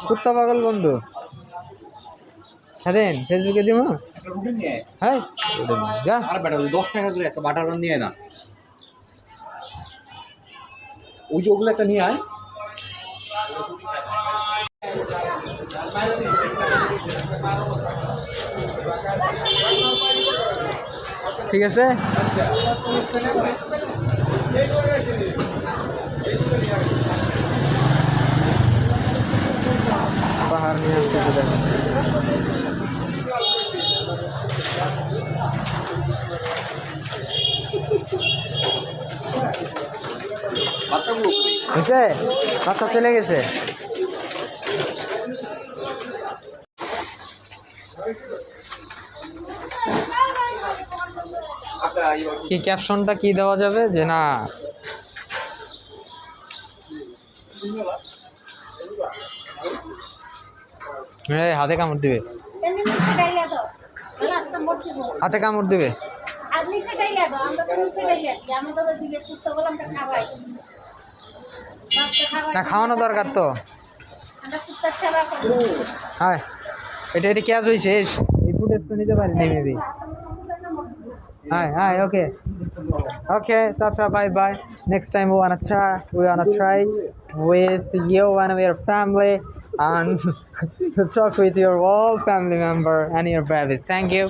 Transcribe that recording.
কুত্তা পাগল বন্ধু স্বাধীন ফেসবুকে দিব হ্যাঁ যা আর বেটা 10 টাকা করে একটা বাটার বান নিয়ে না, ওই যে ওগুলো একটা নিয়ে আয়। ঠিক আছে পাহাড় নিয়ে আসছে দেখো হয়েছে বাচ্চা চলে গেছে কি ক্যাপশনটা কি দেওয়া যাবে যে না হাতে কামড় দিবে হাতে কামড় দিবে না খাওয়ানো দরকার তো হ্যাঁ এটা এটা ক্যাচ হয়েছে এই ফুটেজ তো নিতে পারিনি maybe Hi, hi, okay. Okay, tata, bye bye. Next time we wanna try with you and your family and to talk with your whole family member and your babies. Thank you.